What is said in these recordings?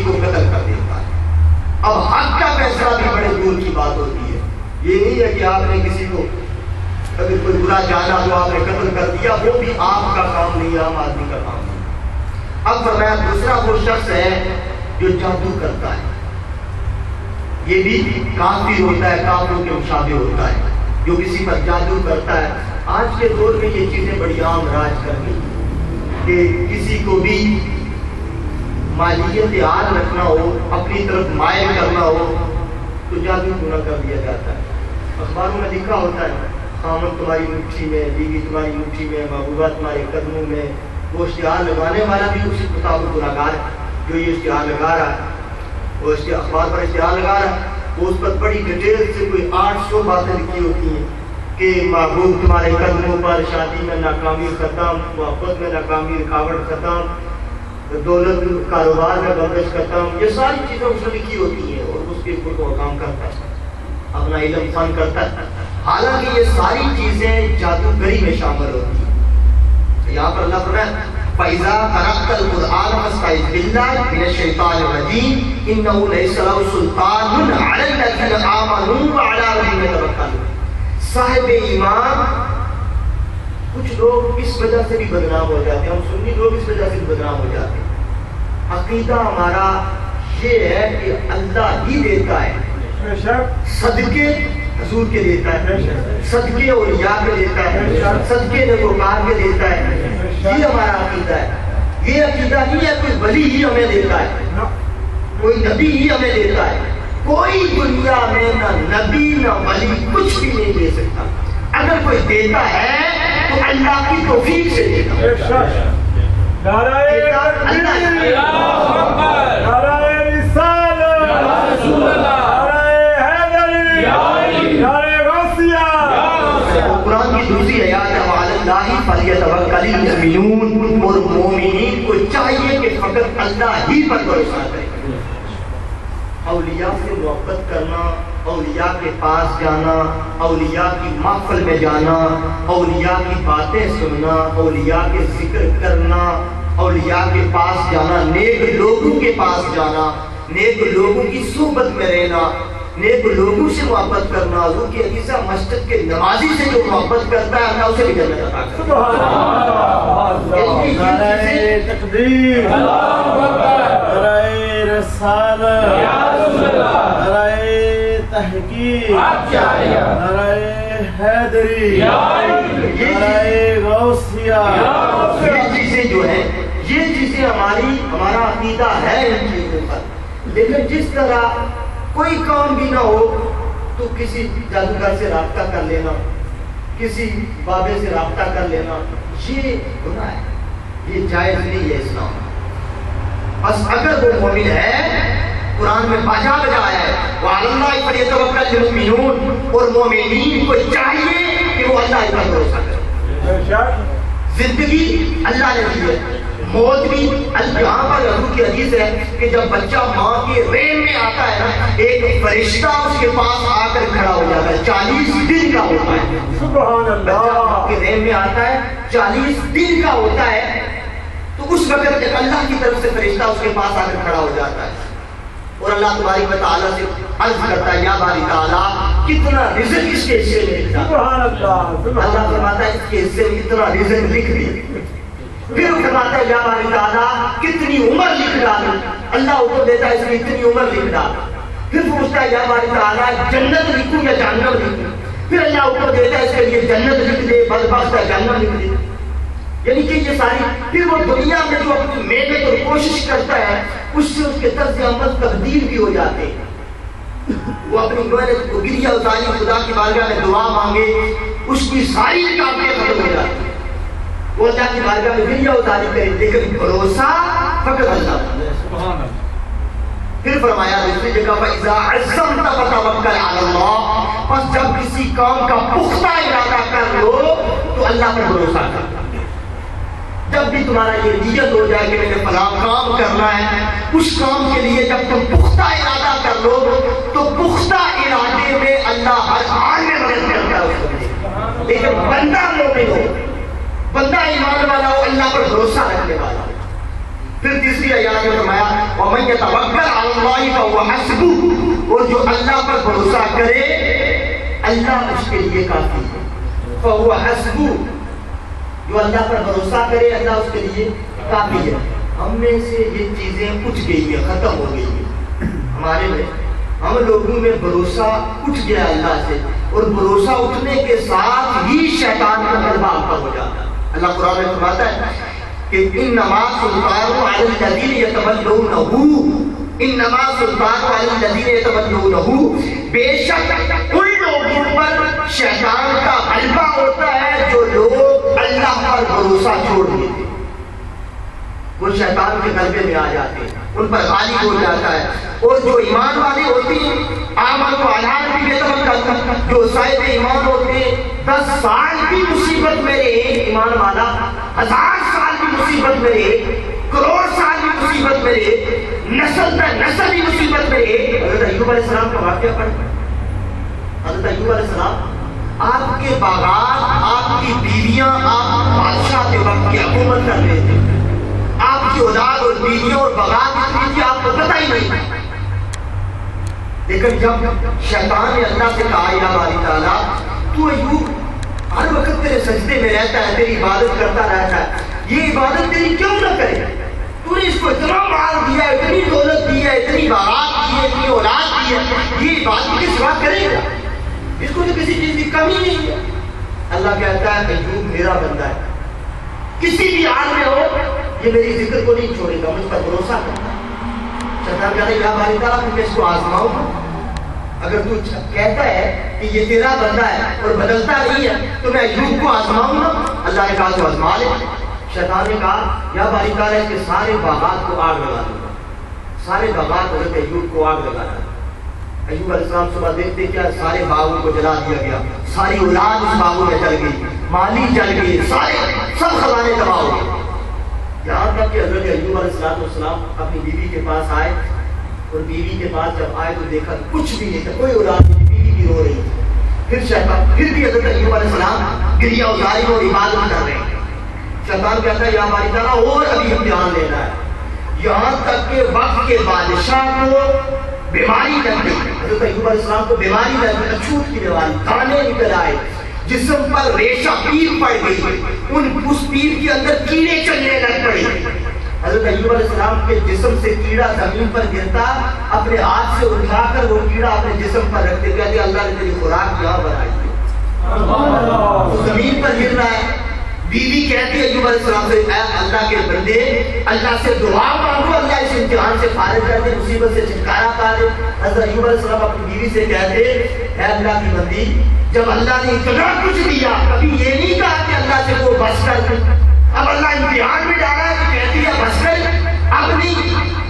کسی کو قتل کر دیتا ہے۔ اب حق کا فیصلہ بھی بڑے دور کی بات ہوتی ہے، یہ نہیں ہے کہ آپ نے کسی کو اگر کوئی برا جانا تو آپ نے قتل کر دیا، وہ بھی آپ کا کام نہیں، عام آدمی کا کام نہیں۔ اب فرمایا دوسرا وہ شخص ہے جو جادو کرتا ہے، یہ بھی کافر ہوتا ہے، کافروں کے مشابہ ہوتا ہے، جو کسی پر جادو کرتا ہے۔ آج کے دور میں یہ چیزیں بڑی عام راج کر گئی کہ کسی کو بھی مالیت عال رکھنا ہو، اپنی طرف مائل کرنا ہو تو جادو پورا کر دیا جاتا ہے۔ اخباروں میں لکھا ہوتا ہے خامد تمہاری مٹھی میں، بیوی تمہاری مٹھی میں، محبوبہ تمہارے قدموں میں۔ وہ اشتہار لگانے والا بھی اسی مطابق گناہگار ہے، جو یہ اشتہار لگا رہا ہے، وہ اس کے اخبار پر اشتہار لگا رہا ہے، وہ اس پر بڑی ڈیٹیل سے کوئی 800 باتیں لکھی ہوتی ہیں کہ محبوب تمہارے قدموں پر، شادی میں ناکامی ختم، محبت میں ناکامی رکاوٹ ختم، دولت کاروبار میں بندش ختم۔ یہ ساری چیزیں اس میں لکھی ہوتی ہیں اور اس کے اوپر کو کام کرتا ہے، اپنا علم فن کرتا ہے۔ حالانکہ یہ ساری چیزیں جادوگری میں شامل ہوتی ہیں۔ یہاں پر اللہ فرمایا فَإِذَا قَرَأْتَ الْقُرْآنَ فَاسْتَعِذْ بِاللَّهِ مِنَ الشَّيْطَانِ الرَّجِيمِ إِنَّهُ لَيْسَ لَهُ سُلْطَانٌ عَلَى الَّذِينَ آمَنُوا وَعَلَىٰ رَبِّهِمْ يَتَوَكَّلُونَ۔ صاحب ایمان کچھ لوگ اس وجہ سے بھی بدنام ہو جاتے ہیں، ہم سنی لوگ اس وجہ سے بھی بدنام ہو جاتے ہیں۔ عقیدہ ہمارا یہ ہے کہ اللہ ہی دیتا ہے، صدقے حضور کے دیتا ہے، صدقے اولیاء کے دیتا ہے، صدقے نیکوکار کے دیتا ہے۔ یہ ہمارا عقیدہ ہے۔ یہ عقیدہ نہیں ہے کوئی ولی ہی ہمیں دیتا ہے، کوئی نبی ہی ہمیں دیتا ہے۔ کوئی دنیا میں نہ نبی نہ ولی کچھ بھی نہیں دے سکتا۔ اگر کوئی دیتا ہے تو اللہ کی توفیق سے دیتا ہے۔ قرآن کی دوسری آیات ہے وَعَلَى اللَّهِ فَلْيَتَوَكَّلِ الْمُؤْمِنُونَ، اور مومنین کو چاہیے کہ فقط اللہ ہی پر بھروسہ کریں۔ اولیاء سے محبت کرنا، اولیاء کے پاس جانا، اولیاء کی محفل میں جانا، اولیاء کی باتیں سننا، اولیاء کے ذکر کرنا، اولیاء کے پاس جانا، نیک لوگوں کے پاس جانا، نیک لوگوں کی صحبت میں رہنا، نیک لوگوں سے محبت کرنا۔ حضور کی حدیث ہے مسجد کے نمازی سے جو محبت کرتا ہے اللہ اسے بھی جنت عطا کرتا ہے۔ نعرہ تکبیر، نعرہ رسالت، نعرہ تحقیق، نعرہ حیدری، نعرہ غوثیہ۔ یہ چیزیں جو ہیں، یہ چیزیں ہمارا عقیدہ ہے ان چیزوں پر۔ لیکن جس طرح کوئی کام بھی نہ ہو تو کسی جادوگر سے رابطہ کر لینا، کسی بابے سے رابطہ کر لینا، یہ گناہ ہے، یہ جائز نہیں ہے اسلام۔ بس اگر وہ مومن ہے، قرآن میں بجا ہے وَعَلَى اللَّهِ فَلْيَتَوَكَّلِ الْمُؤْمِنُونَ، اور مومنین کو چاہیے کہ وہ اللہ پر بھروسہ کرے۔ زندگی اللہ نے دی ہے، موت بھی یہاں پر حضور کی حدیث ہے کہ جب بچہ ماں کے رحم میں آتا ہے نا، ایک فرشتہ اس کے پاس آ کر کھڑا ہو جاتا ہے، 40 دن کا ہوتا ہے۔ سبحان اللہ۔ بچہ ماں کے رحم میں آتا ہے، 40 دن کا ہوتا ہے، تو اس وقت ایک اللہ کی طرف سے فرشتہ اس کے پاس آ کر کھڑا ہو جاتا ہے اور اللہ تبارک و تعالیٰ سے عرض کرتا ہے یا باری تعالیٰ کتنا رزق اس کے حصے میں لکھا۔ سبحان اللہ۔ اللہ فرماتا ہے اس کے حصے میں اتنا رزق لکھ دی۔ پھر فرماتا ہے یا باری تعالیٰ کتنی عمر لکھ ڈال۔ اللہ حکم دیتا ہے اس کی اتنی عمر لکھ ڈال۔ پھر پوچھتا ہے یا باری تعالیٰ جنت لکھوں یا جہنم لکھوں؟ پھر اللہ حکم دیتا ہے اس کے لیے جنت لکھ دے، بدبخت ہے جہنم لکھ دے۔ یعنی کہ یہ ساری پھر وہ دنیا میں جو اپنی محنت اور کوشش کرتا ہے اس سے اس کے طرز عمل تبدیل بھی ہو جاتے ہیں۔ وہ اپنی محنت کو گریہ اتاری خدا کی بارگاہ میں دعا مانگے، اس کی ساری کامیں ختم ہو جاتی ہیں۔ وہ اللہ کی بارگاہ میں گریہ اتاری کرے، لیکن بھروسہ فقط اللہ۔ پھر فرمایا دوسری جگہ فَإِذَا عَزَّمْتَ فَتَوَكَّلْ عَلَى اللَّهِ، پس جب کسی کام کا پختہ ارادہ کر لو تو اللہ پر بھروسہ کر۔ جب بھی تمہارا یہ نیت ہو جائے کہ میں نے فلاں کام کرنا ہے، اس کام کے لیے جب تم پختہ ارادہ کر لو تو پختہ ارادے میں اللہ ہر حال میں مدد کرتا ہے۔ لیکن بندہ مومن ہو، بندہ ایمان والا ہو، اللہ پر بھروسہ رکھنے والا ہو، پھر تیسری آیات میں فرمایا وَمَن يَتَوَکَّلْ عَلَى اللَّهِ فَهُوَ حَسْبُهُ، اور جو اللہ پر بھروسہ کرے اللہ اس کے لیے کافی ہے. فَهُوَ حَسْبُهُ، جو اللہ پر بھروسہ کرے اللہ اس کے لیے کافی ہے. ہم میں سے یہ چیزیں اٹھ گئی ہیں، ختم ہو گئی ہیں ہمارے میں. ہم لوگوں میں بھروسہ اٹھ گیا اللہ سے، اور بھروسہ اٹھنے کے ساتھ ہی شیطان کا غلبہ آپ پر ہو جاتا ہے. اللہ قرآن میں فرماتا ہے کہ انما سلطانہ علی الذین یتولونہ، انما سلطانہ علی الذین یتولونہ، بے شک ان لوگوں پر شیطان کا غلبہ ہوتا ہے جو لوگ اللہ پر بھروسہ چھوڑ دیتے، وہ شیطان کے غلبے میں آ جاتے ہیں، ان پر غالب ہو جاتا ہے. اور جو ایمان والے ہوتے ہیں آمن و علی ربہم یتوکلون، جو صاحب ایمان ہوتے ہیں 10 سال کی مصیبت میں رہے ایمان والا، 1000 سال کی مصیبت میں رہے، کروڑ سال کی مصیبت میں رہے، نسل در نسل کی مصیبت میں رہے. حضرت ایوب علیہ السلام کا واقعہ پڑھیں. حضرت ایوب علیہ السلام آپ کے باغات، آپ کی بیویاں، آپ بادشاہ کے وقت کی حکومت کر رہے تھے، آپ کی اولاد اور بیویاں اور باغات اتنی تھی آپ کو پتہ ہی نہیں. لیکن جب شیطان نے اللہ سے کہا یا باری تعالیٰ تو ایوب ہر وقت تیرے سجدے میں رہتا ہے، تیری عبادت کرتا رہتا ہے، یہ عبادت تیری کیوں نہ کرے؟ تو نے اس کو اتنا مال دیا، اتنی دولت دی ہے، اتنی باغات دی ہے، اتنی اولاد دی ہے، یہ عبادت کے سوا کرے گا؟ اس کو تو کسی چیز کی کمی نہیں ہے. اللہ کہتا ہے ایوب میرا بندہ ہے، کسی بھی حال میں ہو یہ میری ذکر کو نہیں چھوڑے گا، مجھ پر بھروسہ کرتا ہے. شیطان کہتا ہے یا باری تعالیٰ میں اس کو آزماؤں گا، اگر تو کہتا ہے کہ یہ تیرا بندہ ہے اور بدلتا نہیں ہے تو میں ایوب کو آزماؤں گا. اللہ نے کہا تو آزما لے. شیطان نے کہا یا باری تعالیٰ اس کے سارے باغات کو آگ لگا دوں گا. سارے باغات حضرت ایوب کو آگ لگا دیا. ایوب علیہ السلام صبح دیکھتے کیا سارے باغوں کو جلا دیا گیا، ساری اولاد اس باغوں میں جل گئی، مالی جل گئی، سب خزانے تباہ ہو گئے. یہاں تک کہ حضرت ایوب علیہ السلام اپنی بیوی کے پاس آئے، اور بیوی کے پاس جب آئے تو دیکھا کچھ بھی نہیں تھا، کوئی اولاد نہیں، بیوی بھی رو رہی تھی. پھر بھی حضرت ایوب علیہ السلام گریہ ازاری اور عبادت کر رہے ہیں. شیطان کہتا ہے یا باری تعالیٰ اور ابھی امتحان لینا ہے. یہاں تک کہ وقت کے بادشاہ کو بیماری لگ گئی. حضرت ایوب علیہ السلام کو بیماری لگ گئی، اچھوت کی بیماری، دانے نکل آئے، جسم پر ریشہ پیر پڑ گئی، اس پیر کے اندر کیڑے چلنے لگ پڑے. حضرت ایوب علیہ السلام کے جسم سے کیڑا زمین پر گرتا، اپنے ہاتھ سے اٹھا کر وہ کیڑا اپنے جسم پر رکھتے، کہتے اللہ نے تیری خوراک یہاں بنائی ہے، وہ زمین پر گر رہا ہے. بیوی کہتی ہے ایوب علیہ السلام سے اے اللہ کے بندے اللہ سے دعا مانگو، اللہ اس امتحان سے فارغ کر دے، مصیبت سے چھٹکارا پا دے. حضرت ایوب علیہ السلام اپنی بیوی سے کہتے اے اللہ کی بندی جب اللہ نے اتنا کچھ دیا کبھی یہ نہیں کہا کہ اللہ سے وہ بس کر دے. اب اللہ امتحان میں ڈالا ہے تو کہتی ہے بس کر، اپنی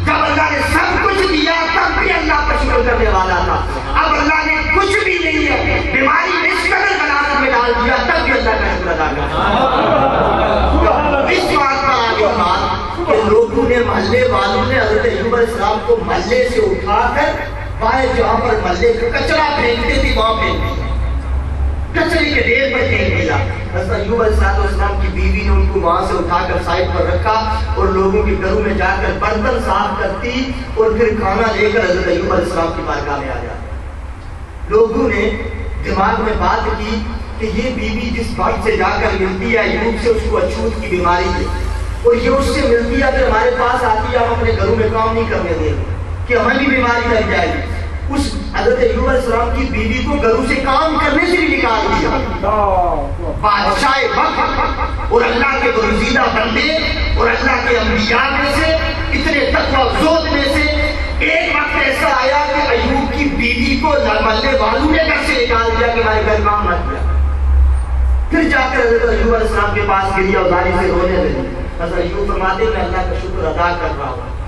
جب اللہ نے سب کچھ دیا تب بھی اللہ کا شکر کرنے والا تھا. اب اللہ نے کچھ بھی نہیں ہے، بیماری اس قدر بلاغت میں ڈال دیا تب بھی اللہ کا شکر ادا کرتا. اس بات پر آگے بات کہ لوگوں نے محلے والوں نے حضرت ایوب علیہ السلام کو محلے سے اٹھا کر باہر جہاں پر محلے کا کچرا پھینکتے تھی وہاں پھینک دیا، کچرے کے ڈھیر پر پھینک دیا. حضرت ایوب علیہ السلام کی بیوی نے ان کو وہاں سے اٹھا کر سائڈ پر رکھا اور لوگوں کے گھروں میں جا کر برتن صاف کرتی اور پھر کھانا لے کر حضرت ایوب علیہ السلام کی بارگاہ میں آ جاتی. لوگوں نے دماغ میں بات کی کہ یہ بیوی جس بات سے جا کر ملتی ہے ایوب سے اس کو اچھوت کی بیماری ہے، اور یہ اس سے ملتی ہے اگر ہمارے پاس آتی ہے ہم اپنے گھروں میں کام نہیں کرنے دیں کہ ہمیں بھی بیماری لگ جائے گی. اس حضرت ایوب علیہ السلام کی بیوی کو گھروں سے کام کرنے سے بھی نکال دیا. بادشاہ وقت اور اللہ کے برگزیدہ بندے اور اللہ کے انبیاء میں سے اتنے تقوی زود میں سے ایک وقت ایسا آیا کہ ایوب کی بیوی کو محلے والوں نے گھر سے نکال دیا کہ ہمارے گھر کام مت کیا. پھر جا کر حضرت ایوب علیہ السلام کے پاس گریہ ازاری سے رونے لگی. حضرت ایوب فرماتے میں اللہ کا شکر ادا کر رہا ہوں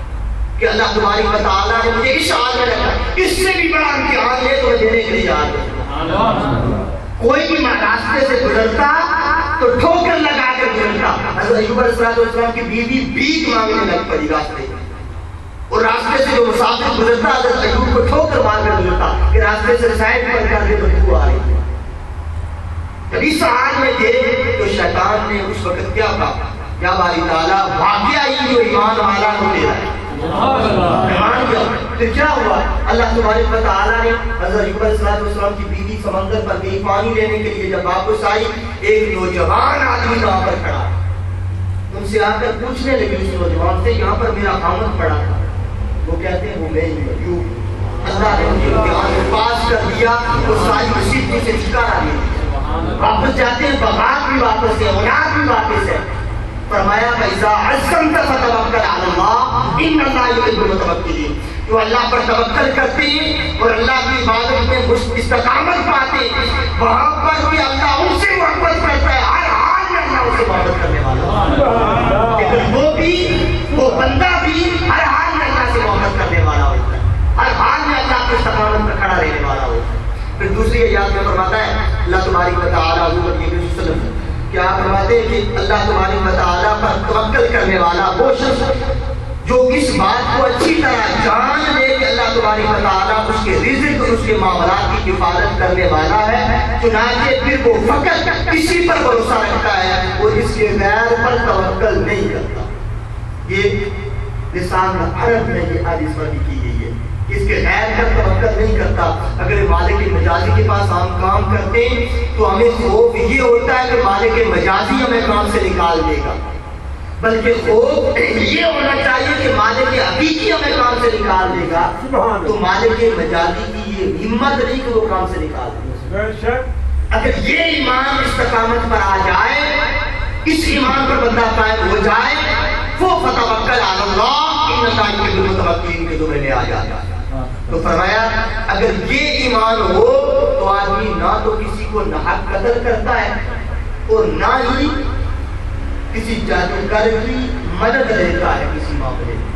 کہ اللہ تبارک و تعالیٰ نے مجھے اس حال میں رکھا، اس سے بھی بڑا امتحان لے تو میں دینے کے لیے آ گیا. کوئی بھی راستے سے گزرتا تو ٹھوکر لگا کر گزرتا. حضرت ایوب علیہ السلام کی بیوی بھیک مانگنے لگ پڑی راستے، اور راستے سے جو مسافر گزرتا حضرت ایوب کو ٹھوکر مار کر گزرتا کہ راستے سے سائڈ پر کر دے تو تو آ رہی ہے. جب اس حال میں تھے تو شیطان نے اس وقت کیا کہا یا باری تعالیٰ واقعہ ہی جو ایمان والا کو دے رہا ہے. ایمان کیا پھر کیا ہوا؟ اللہ تبارک و تعالیٰ نے حضرت یوسف علیہ السلام کی بیوی سمندر پر گئی پانی لینے کے لیے. جب واپس آئی ایک نوجوان آدمی وہاں پر کھڑا, ان سے آ کر پوچھنے لگی اس نوجوان سے, یہاں پر میرا خامد پڑا تھا. وہ کہتے ہیں وہ میں ہی ہوں. اللہ نے ان کے پاس کر دیا, وہ ساری مصیبتوں سے چھٹکارا دے دیا. واپس جاتے ہیں, بغاوت بھی واپس ہے, اولاد بھی واپس ہے. فرمایا فَإِذَا عَزَّمْتَ فَتَوَكَّلْ عَلَى اللَّهِ إِنَّ اللَّهَ يُحِبُّ الْمُتَوَكِّلِينَ. جو اللہ پر توکل کرتے ہیں اور اللہ کی عبادت میں استقامت پاتے ہیں, وہاں پر بھی اللہ ان سے محبت کرتا ہے. ہر حال میں اللہ ان سے محبت کرنے والا, لیکن وہ بندہ بھی ہر حال میں اللہ سے محبت کرنے والا ہوتا ہے, ہر حال میں اللہ کے استقامت پر کھڑا رہنے والا ہوتا ہے. پھر دوسری آیات میں فرماتا ہے اللہ تبارک و تعالیٰ حضور نبی صلی اللہ علیہ وسلم کیا فرماتے ہیں کہ اللہ تبارک و تعالیٰ پر توکل کرنے والا وہ شخص جو اس بات کو اچھی طرح جان لے کہ اللہ تبارک و تعالیٰ اس کے رزق اور اس کے معاملات کی حفاظت کرنے والا ہے, چنانچہ پھر وہ فقط اسی پر بھروسہ رکھتا ہے اور اس کے غیر پر توکل نہیں کرتا. یہ لسان عرب میں یہ حدیث پر بھی کی گئی ہے, اس کے غیر پر توکل نہیں کرتا. اگر مالک مجازی کے پاس ہم کام کرتے ہیں تو ہمیں خوف یہ ہوتا ہے کہ مالک مجازی ہمیں کام سے نکال دے گا, بلکہ خوف یہ ہونا چاہیے کہ مالک حقیقی ہمیں کام سے نکال دے گا. تو مالک مجازی کی یہ ہمت نہیں کہ وہ کام سے نکال دے. اگر یہ ایمان استقامت پر آ جائے, اس ایمان پر بندہ قائم ہو جائے, وہ فتوکل علی اللہ ان اللہ یحب المتوکلین کے زمرے میں آ جاتا ہے. تو فرمایا اگر یہ ایمان ہو تو آدمی نہ تو کسی کو ناحق قتل کرتا ہے اور نہ ہی کسی جادوگر کی مدد لیتا ہے کسی معاملے میں.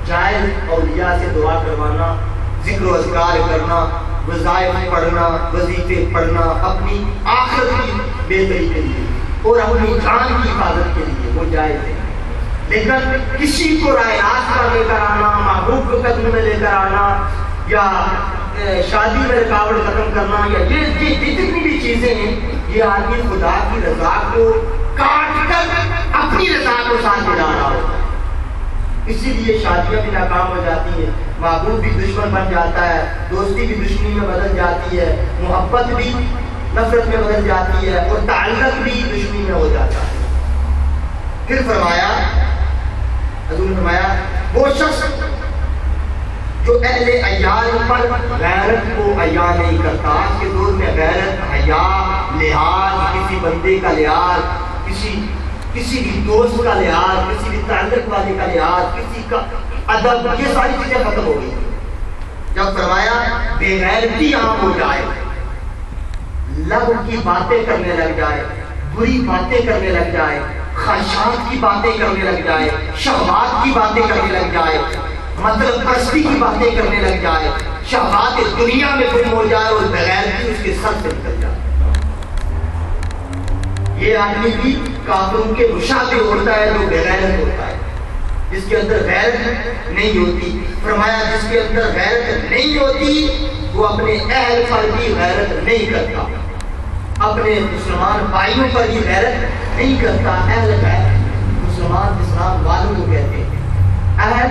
جائز اولیاء سے دعا کروانا, ذکر و اذکار کرنا, وظائف پڑھنا, وظیفے پڑھنا اپنی آخرت کی بہتری کے لیے اور اپنی جان کی حفاظت کے لیے وہ جائز ہے. لیکن کسی کو رائے راست پر لے کر آنا, محبوب کو قدم میں لے کر آنا, یا شادی میں رکاوٹ ختم کرنا, یا یہ جتنی بھی چیزیں ہیں, یہ آدمی خدا کی رضا کو کاٹ کر اپنی رضا کو ساتھ ملا رہا ہوتا ہے. اسی لیے شادیاں بھی ناکام ہو جاتی ہیں, محبوب بھی دشمن بن جاتا ہے, دوستی بھی دشمنی میں بدل جاتی ہے, محبت بھی نفرت میں بدل جاتی ہے, اور تعلق بھی دشمنی میں ہو جاتا ہے. پھر فرمایا حضور نے فرمایا وہ شخص جو اہل عیال پر غیرت کو عیاء نہیں کرتا. آج کے دور میں غیرت, حیا, لحاظ, کسی بندے کا لحاظ, کسی بھی دوست کا لحاظ, کسی بھی تعلق والے کا لحاظ, کسی کا ادب, یہ ساری چیزیں ختم ہو گئی. جب فرمایا بے غیرتی عام ہو جائے, لغو کی باتیں کرنے لگ جائے, بری باتیں کرنے لگ جائے, خواہشات کی باتیں کرنے لگ جائے, شہوات کی باتیں کرنے لگ جائے, مطلب پرستی کی باتیں کرنے لگ جائے, شہوات دنیا میں گم ہو جائے اور بغیرتی اس کے سر سے نکل جائے, یہ آدمی بھی کافروں کے مشابہ ہوتا ہے جو بغیرت ہوتا ہے, جس کے اندر غیرت نہیں ہوتی. فرمایا جس کے اندر غیرت نہیں ہوتی وہ اپنے اہل پر بھی غیرت نہیں کرتا, اپنے مسلمان بھائیوں پر بھی غیرت نہیں کرتا. اہل غیرت مسلمان اسلام والوں کو کہتے ہیں. اہل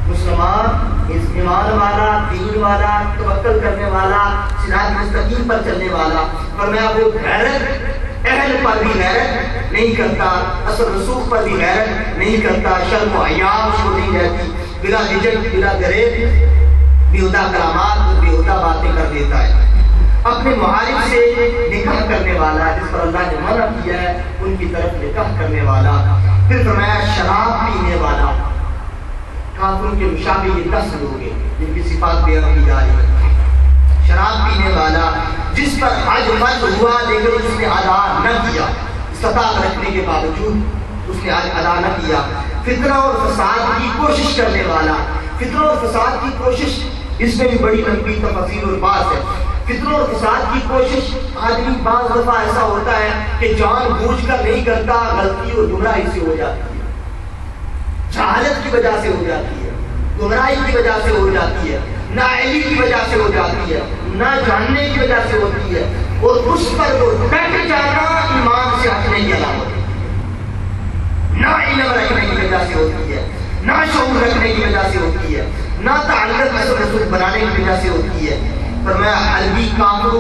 مسلمان ایمان والا, دین والا, توکل کرنے والا, صراط مستقیم پر چلنے والا. فرمایا وہ غیرت اہل پر بھی غیرت نہیں کرتا, اثر رسوخ پر بھی غیرت نہیں کرتا, شرم و حیا اس کو نہیں رہتی, بلا جھجک بلا گریز بیہودہ کلامات اور بیہودہ باتیں کر دیتا ہے. اپنے معارف سے نکاح کرنے والا, جس پر اللہ نے منع کیا ہے ان کی طرف نکاح کرنے والا. پھر فرمایا شراب پینے والا, کافروں کے مشابہ یہ 10 لوگ ہیں جن کی صفات بیان کی جا رہی ہے. شراب پینے والا جس پر حج فرض ہوا لیکن اس نے ادا نہ کیا, استطاعت رکھنے کے باوجود اس نے حج ادا نہ کیا. فتنہ اور فساد کی کوشش کرنے والا, فتنہ اور فساد کی کوشش اس میں بھی بڑی لمبی تفصیل اور بات ہے. فتنہ اور فساد کی کوشش آدمی بعض دفعہ ایسا ہوتا ہے کہ جان بوجھ کر نہیں کرتا, غلطی اور گمراہی سے ہو جاتی ہے, جہالت کی وجہ سے ہو جاتی ہے, گمراہی کی وجہ سے ہو جاتی ہے, نااہلی کی وجہ سے ہو جاتی ہے, نہ جاننے کی وجہ سے ہوتی ہے, اور اس پر وہ ڈٹ جانا ایمان سے ہٹنے کی علامت ہے. نہ علم رکھنے کی وجہ سے ہوتی ہے، نہ شعور رکھنے کی وجہ سے ہوتی ہے، نہ تعلق رسول بنانے کی وجہ سے ہوتی ہے۔ فرمایا الوی کافروں